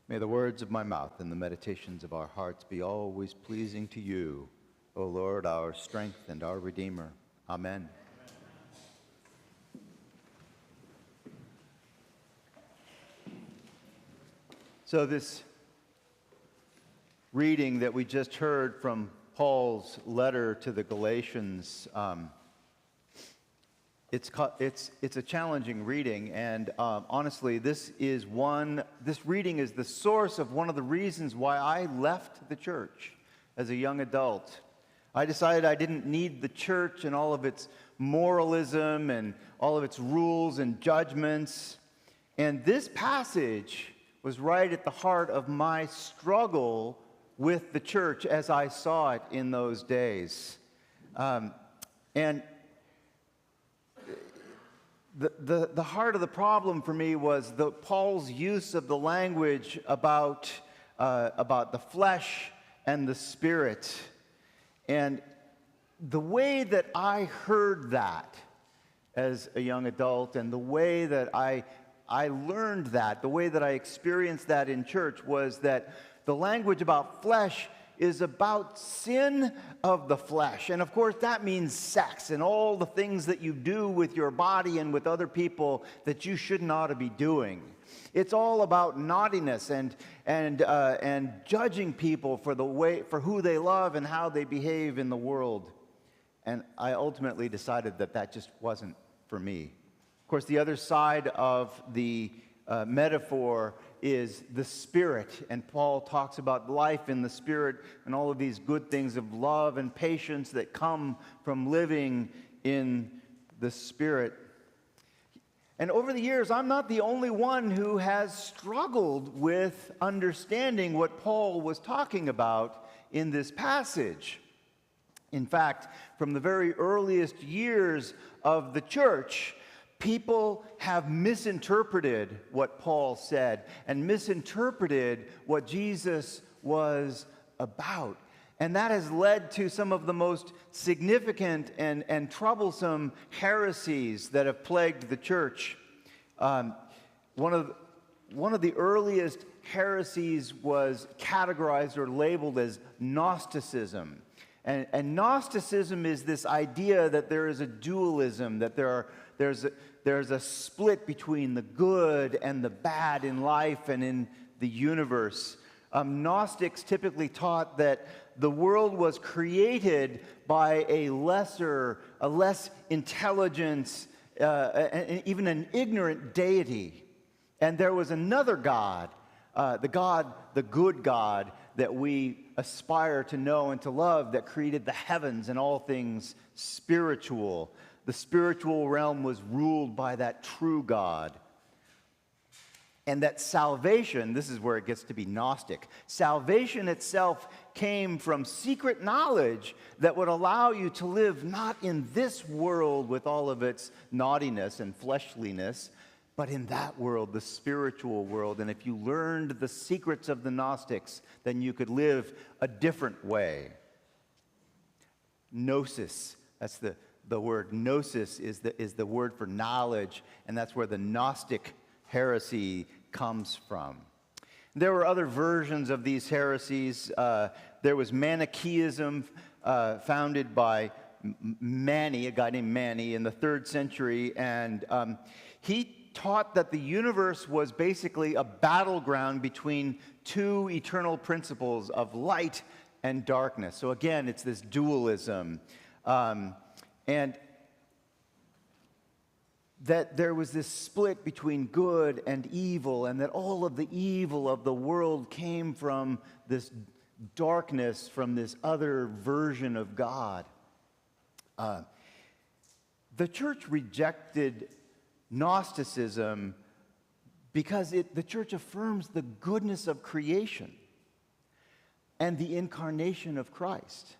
May the words of my mouth and the meditations of our hearts be always pleasing to you, O Lord, our strength and our Redeemer. Amen. So this reading that we just heard from Paul's letter to the Galatians, it's a challenging reading, and honestly, this reading is the source of one of the reasons why I left the church as a young adult. I decided I didn't need the church and all of its moralism and all of its rules and judgments, and this passage was right at the heart of my struggle with the church as I saw it in those days. And the heart of the problem for me was Paul's use of the language about the flesh and the spirit. And the way that I heard that as a young adult, and the way that I learned that, the way that I experienced that in church, was that the language about flesh is about sin of the flesh. And of course, that means sex and all the things that you do with your body and with other people that you should not be doing. It's all about naughtiness and judging people for who they love and how they behave in the world. And I ultimately decided that just wasn't for me. Of course, the other side of the metaphor is the Spirit, and Paul talks about life in the Spirit and all of these good things of love and patience that come from living in the Spirit. And over the years, I'm not the only one who has struggled with understanding what Paul was talking about in this passage. In fact, from the very earliest years of the church, people have misinterpreted what Paul said and misinterpreted what Jesus was about. And that has led to some of the most significant and troublesome heresies that have plagued the church. One of the earliest heresies was categorized or labeled as Gnosticism. And Gnosticism is this idea that there is a dualism, that there's a split between the good and the bad in life and in the universe. Gnostics typically taught that the world was created by a less intelligent, even an ignorant deity. And there was another God, the good God, that we aspire to know and to love, that created the heavens and all things spiritual. The spiritual realm was ruled by that true God. And that salvation, this is where it gets to be Gnostic, salvation itself came from secret knowledge that would allow you to live not in this world with all of its naughtiness and fleshliness, but in that world, the spiritual world. And if you learned the secrets of the Gnostics, then you could live a different way. Gnosis, that's the word. Gnosis is the word for knowledge, and that's where the Gnostic heresy comes from. There were other versions of these heresies. There was Manichaeism, founded by Mani, a guy named Mani, in the 3rd century, and he taught that the universe was basically a battleground between two eternal principles of light and darkness. So again, it's this dualism. And that there was this split between good and evil, and that all of the evil of the world came from this darkness, from this other version of God. The church rejected Gnosticism because the church affirms the goodness of creation and the incarnation of Christ.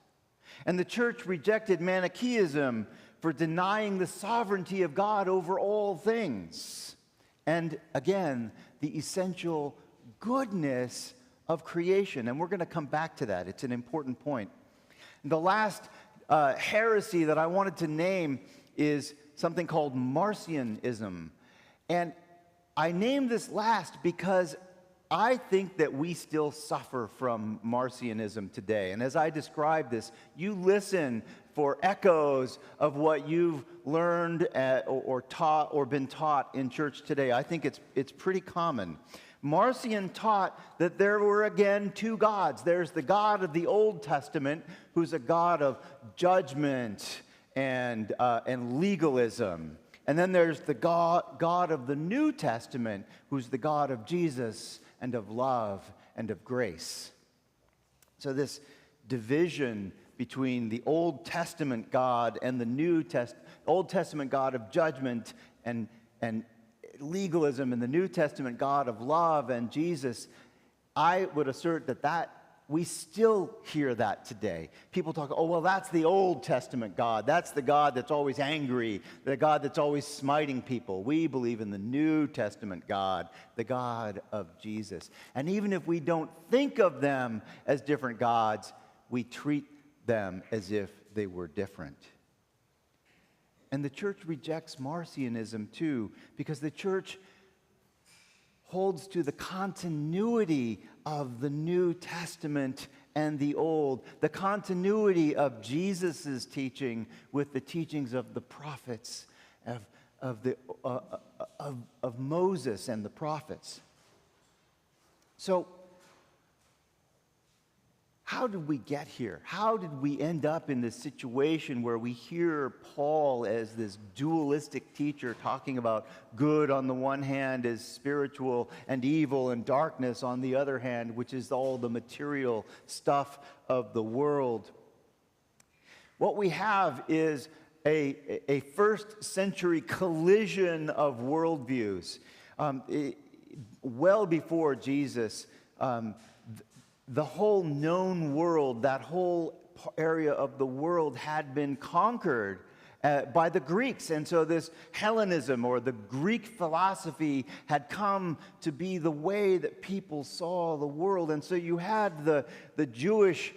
And the church rejected Manichaeism for denying the sovereignty of God over all things. And again, the essential goodness of creation. And we're going to come back to that. It's an important point. The last heresy that I wanted to name is something called Marcionism. And I named this last because I think that we still suffer from Marcionism today. And as I describe this, you listen for echoes of what you've learned or taught or been taught in church today. I think it's pretty common. Marcion taught that there were again two gods. There's the God of the Old Testament, who's a God of judgment and legalism. And then there's the God of the New Testament, who's the God of Jesus and of love and of grace. So this division between the Old Testament God and the Old Testament God of judgment and legalism, and the New Testament God of love and Jesus, I would assert that we still hear that today. People talk, oh, well, that's the Old Testament God. That's the God that's always angry, the God that's always smiting people. We believe in the New Testament God, the God of Jesus. And even if we don't think of them as different gods, we treat them as if they were different. And the church rejects Marcionism too, because the church holds to the continuity of the New Testament and the Old, the continuity of Jesus' teaching with the teachings of the prophets, of Moses and the prophets. So, how did we get here? How did we end up in this situation where we hear Paul as this dualistic teacher talking about good on the one hand is spiritual and evil and darkness on the other hand, which is all the material stuff of the world? What we have is a first century collision of worldviews. Well before Jesus, the whole known world, that whole area of the world had been conquered by the Greeks. And so this Hellenism, or the Greek philosophy, had come to be the way that people saw the world. And so you had the Jewish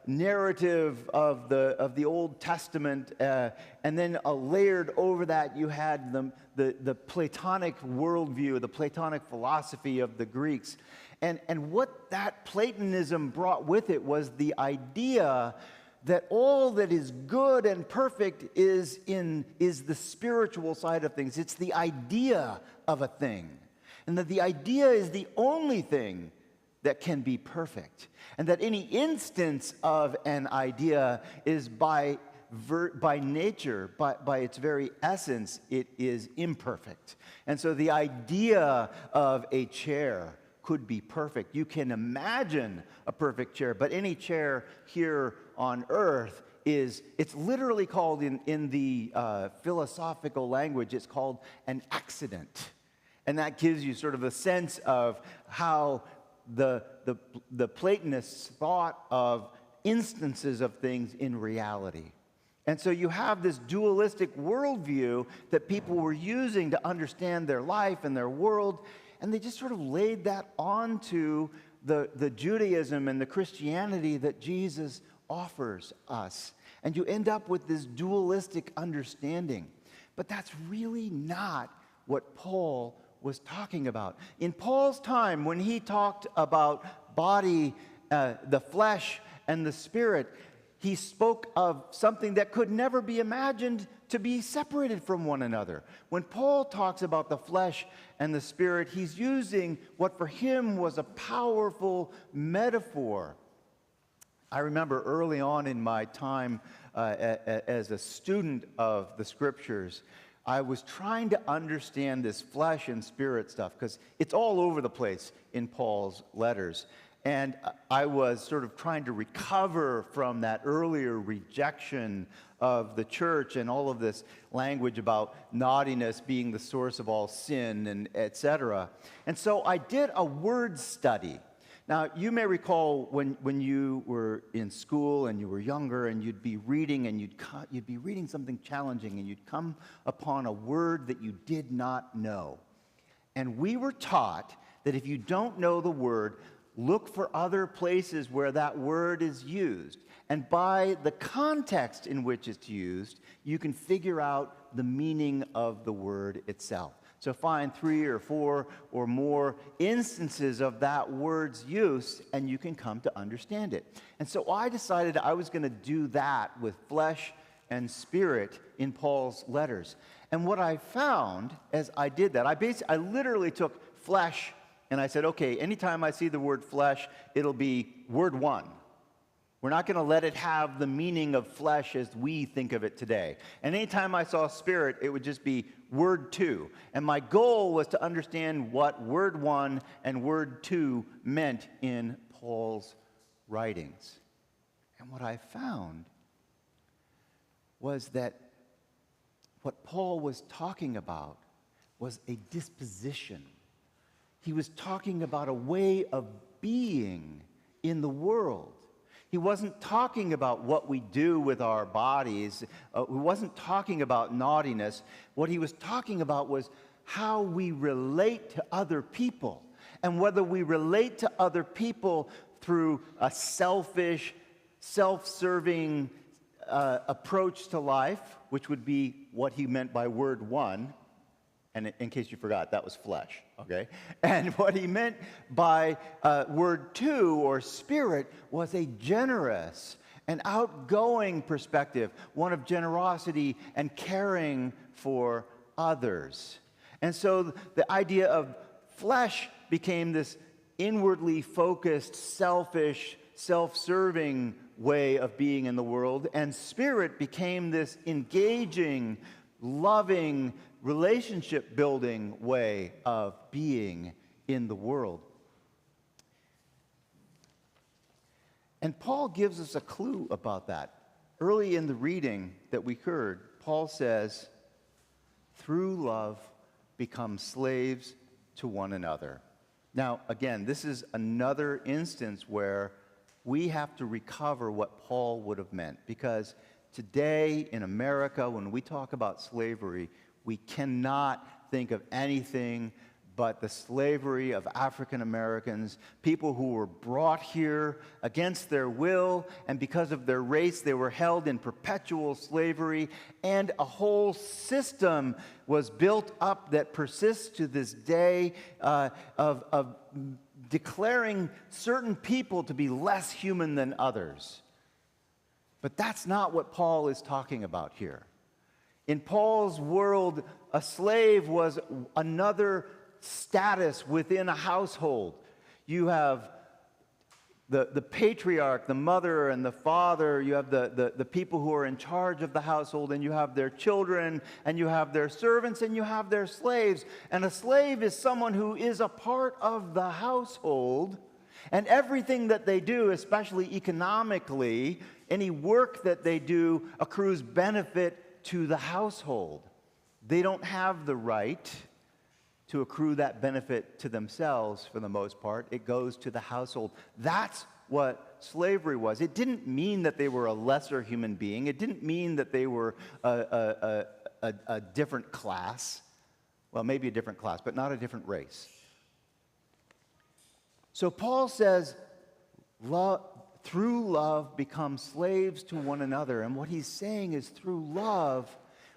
narrative of the Old Testament, and then layered over that you had the Platonic worldview, the Platonic philosophy of the Greeks. And what that Platonism brought with it was the idea that all that is good and perfect is the spiritual side of things. It's the idea of a thing. And that the idea is the only thing that can be perfect. And that any instance of an idea is by nature, by its very essence, it is imperfect. And so the idea of a chair could be perfect. You can imagine a perfect chair, but any chair here on earth it's literally called in the philosophical language, it's called an accident. And that gives you sort of a sense of how the Platonists thought of instances of things in reality. And so you have this dualistic worldview that people were using to understand their life and their world, and they just sort of laid that onto the Judaism and the Christianity that Jesus offers us. And you end up with this dualistic understanding. But that's really not what Paul was talking about. In Paul's time, when he talked about body, the flesh, and the spirit, he spoke of something that could never be imagined to be separated from one another. When Paul talks about the flesh and the spirit, he's using what for him was a powerful metaphor. I remember early on in my time as a student of the scriptures, I was trying to understand this flesh and spirit stuff because it's all over the place in Paul's letters. And I was sort of trying to recover from that earlier rejection of the church and all of this language about naughtiness being the source of all sin and etc. And so I did a word study. Now, you may recall when you were in school and you were younger and you'd be reading and you'd be reading something challenging and you'd come upon a word that you did not know. And we were taught that if you don't know the word, look for other places where that word is used. And by the context in which it's used, you can figure out the meaning of the word itself. So find 3 or 4 or more instances of that word's use, and you can come to understand it. And so I decided I was going to do that with flesh and spirit in Paul's letters. And what I found as I did that, I literally took flesh and I said, okay, anytime I see the word flesh, it'll be word 1. We're not going to let it have the meaning of flesh as we think of it today. And anytime I saw spirit, it would just be word 2. And my goal was to understand what word 1 and word 2 meant in Paul's writings. And what I found was that what Paul was talking about was a disposition. He was talking about a way of being in the world. He wasn't talking about what we do with our bodies. He wasn't talking about naughtiness. What he was talking about was how we relate to other people. And whether we relate to other people through a selfish, self-serving approach to life, which would be what he meant by word 1. And in case you forgot, that was flesh, okay? And what he meant by word 2, or spirit, was a generous and outgoing perspective, one of generosity and caring for others. And so the idea of flesh became this inwardly focused, selfish, self-serving way of being in the world, and spirit became this engaging, loving, relationship-building way of being in the world. And Paul gives us a clue about that. Early in the reading that we heard, Paul says, through love, become slaves to one another. Now, again, this is another instance where we have to recover what Paul would have meant, because today in America, when we talk about slavery, we cannot think of anything but the slavery of African Americans, people who were brought here against their will, and because of their race, they were held in perpetual slavery, and a whole system was built up that persists to this day of declaring certain people to be less human than others. But that's not what Paul is talking about here. In Paul's world, a slave was another status within a household. You have the patriarch, the mother and the father. You have the people who are in charge of the household, and you have their children, and you have their servants, and you have their slaves. And a slave is someone who is a part of the household, and everything that they do, especially economically, any work that they do accrues benefit to the household. They don't have the right to accrue that benefit to themselves for the most part. It goes to the household. That's what slavery was. It didn't mean that they were a lesser human being. It didn't mean that they were a different class. Well, maybe a different class, but not a different race. So Paul says, through love, become slaves to one another. And what he's saying is, through love,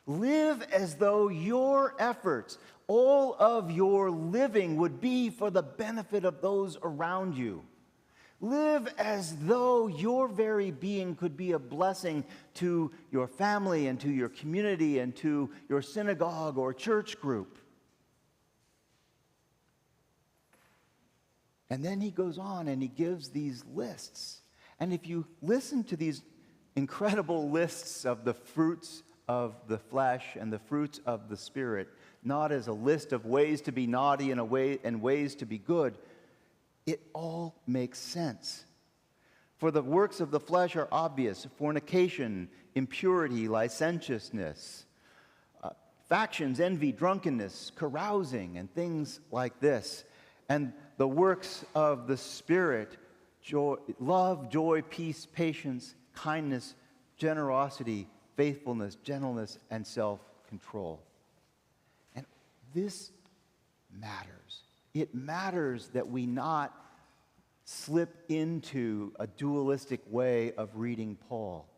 live as though your efforts, all of your living, would be for the benefit of those around you. Live as though your very being could be a blessing to your family and to your community and to your synagogue or church group. And then he goes on and he gives these lists. And if you listen to these incredible lists of the fruits of the flesh and the fruits of the Spirit, not as a list of ways to be naughty and ways to be good, it all makes sense. For the works of the flesh are obvious: fornication, impurity, licentiousness, factions, envy, drunkenness, carousing, and things like this. And the works of the Spirit: joy, love, joy, peace, patience, kindness, generosity, faithfulness, gentleness, and self-control. And this matters. It matters that we not slip into a dualistic way of reading Paul.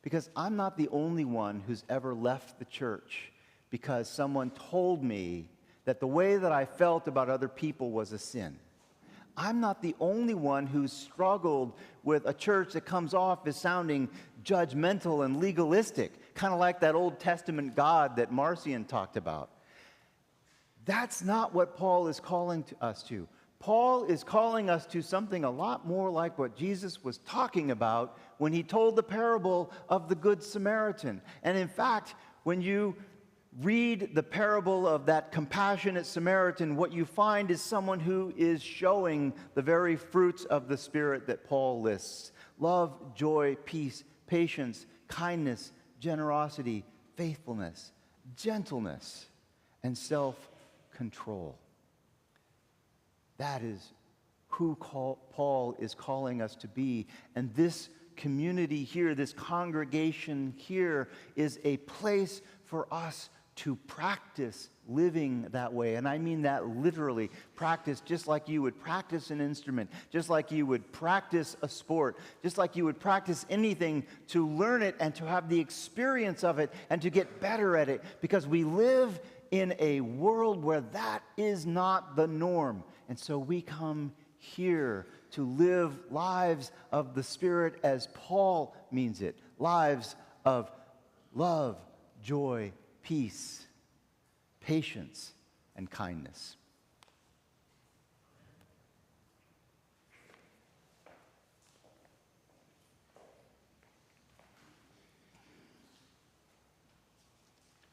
Because I'm not the only one who's ever left the church because someone told me that the way that I felt about other people was a sin. I'm not the only one who's struggled with a church that comes off as sounding judgmental and legalistic, kind of like that Old Testament God that Marcion talked about. That's not what Paul is calling us to. Paul is calling us to something a lot more like what Jesus was talking about when he told the parable of the Good Samaritan. And in fact, when you read the parable of that compassionate Samaritan, what you find is someone who is showing the very fruits of the Spirit that Paul lists: love, joy, peace, patience, kindness, generosity, faithfulness, gentleness, and self-control. That is who Paul is calling us to be. And this community here, this congregation here, is a place for us to practice living that way. And I mean that literally. Practice just like you would practice an instrument, just like you would practice a sport, just like you would practice anything, to learn it and to have the experience of it and to get better at it, because we live in a world where that is not the norm. And so we come here to live lives of the Spirit as Paul means it. Lives of love, joy, peace, patience, and kindness.